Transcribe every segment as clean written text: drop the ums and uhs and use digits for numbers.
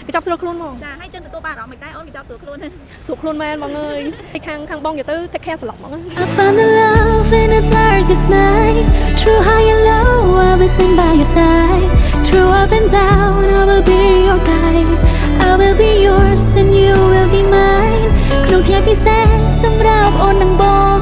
cái chọc sửa luôn mà ចាហើយចឹងទទួលបានអារម្មណ៍មិនដែរអូនគេចាប់ស្រួលខ្លួនហ្នឹង sửa luôn men mọi người khang bong giờ tư take care sửa mọi người I found the love in its darkest night. True high and low, I'll be standing by your side. True up and down, I will be your guide. I will be yours and you will be mine. ក្នុងថ្ងៃពិសេសសម្រាប់អូននិងបង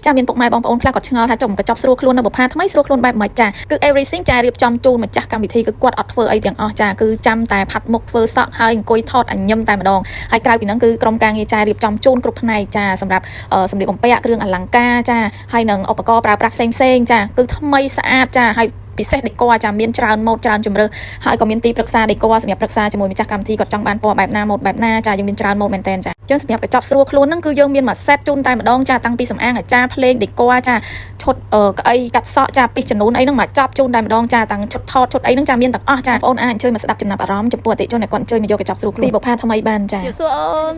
ចាមានពុកម៉ែបងប្អូនខ្លះគាត់ឆ្ងល់ថាចុះមកចប់ស្រួលខ្លួននៅបុប្ផាថ្មីស្រួលខ្លួនបែបម៉េចចាគឺ everything ចារៀបចំជូនម្ចាស់កម្មវិធីគឺគាត់អត់ធ្វើអីទាំងអស់ចាគឺចាំតែផាត់មុខធ្វើសក់ហើយអង្គុយថតអញញឹមតែម្ដងហើយក្រៅពីហ្នឹងគឺក្រុមការងារចារៀបចំជូនគ្រប់ផ្នែកចាសម្រាប់សម្លៀកបំពាក់គ្រឿងអលង្ការចាហើយនឹងឧបករណ៍ប្រើប្រាស់ផ្សេងចាគឺថ្មីស្អាតចាហើយពិសេសដេកអាចាមានច្រើនម៉ូដច្រើនជំរឿហើយក៏មានទីប្រឹក្សាដេកសម្រាប់ប្រឹក្សាជាមួយម្ចាស់កម្មវិធីគាត់ចង់បានពណ៌បែបណាម៉ូដបែបណាចាយើងមានច្រើនម៉ូដមែនតើចាចឹងសម្រាប់កញ្ចប់ស្រួលខ្លួនហ្នឹងគឺយើងមានមួយសេតជូនតែម្ដងចាតាំងពីសម្អាងអាចាភ្លេងដេកចាឈុតក្អីកាត់សក់ចាពីចំនួនអីហ្នឹងមកចប់ជូនតែម្ដងចាតាំងឈុតថតឈុតអីហ្នឹងចាមានទាំងអស់ចាបងប្អូនអាចអញ្ជើញមកស្ដាប់ចំណាប់អារម្មណ៍ចំពោះអតិថិជនដែលគាត់អញ្ជើញមកយកកញ្ចប់ស្រួលខ្លួនពីបុប្ផាថ្មីបានចា sửa ơn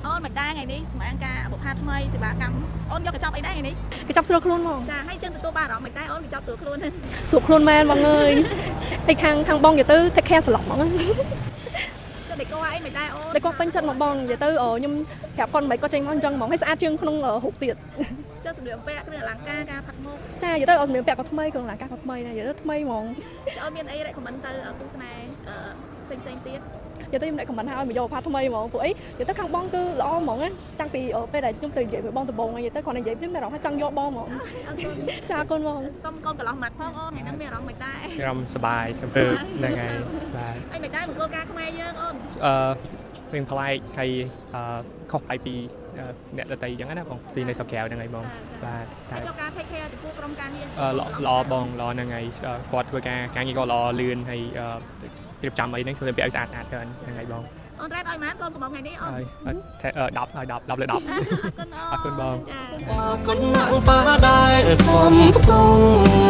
អូនមិនដែរថ្ងៃនេះសម្អាងការបុប្ផាថ្មីសេវាកម្មអូនយកកញ្ចប់អីដែរថ្ងៃនេះ cái chọc sửa luôn mà ចាហើយចឹងទទួលបានអារម្មណ៍មិនដែរអូនគេចាប់ស្រួលខ្លួនហ្នឹង sửa luôn men mọi người khang bong giờ tư take care sửa mọi người ចុះដេកអីមិនដែរអូន để con bánh chân mà bong giờ tư ở nhưng hẹp con mấy con tranh con chân mỏng hay xa chương không ở hụt tiệt ចុះសម្លៀកបំពាក់គ្រឿងអលង្ការការផាត់មុខ cha giờ tư ở miếng bẹt có thay cường là các có thay này giờ tư thay mỏng ចុះអូនមានអី recommend ទៅគូស្នេហ៍ផ្សេងទៀត giờ tư em lại còn bắn hai mà vô pha thay mỏng ấy giờ tư khang bong tư lo mỏng á tăng từ ở bên này chúng từ dậy với bong từ bồn này giờ tư còn này dậy đến mẹ rong hay trăng vô bong mỏng អរគុណ cha con mỏng សុំកូនកន្លោះម៉ាត់ផងអូនថ្ងៃហ្នឹងមានអារម្មណ៍មិនដែរ ខ្ញុំសប្បាយសំព្រឹកហ្នឹងហើយបាទ អីមិនដែរមង្គលការខ្មែរយើងអូន រឿងប្លែកហើយខុសប្លែកពីអ្នកដទៃអញ្ចឹងណាបងទីនៅស្រុកក្រៅហ្នឹងហើយបងបាទ ហើយចុះការ take care ចំពោះក្រុមការងារ ល្អបងល្អហ្នឹងហើយគាត់ធ្វើការងារក៏ល្អលឿនហើយរៀបចំអីហ្នឹងសម្រាប់ឲ្យស្អាតច្រើនហ្នឹងហើយបង អូនរ៉ែតឲ្យម៉ានកូនកំងថ្ងៃនេះអូន ហើយ10ឲ្យ10 10លើ10 អរគុណអូន អរគុណបង ចា គុណមកបាដែរសំកំ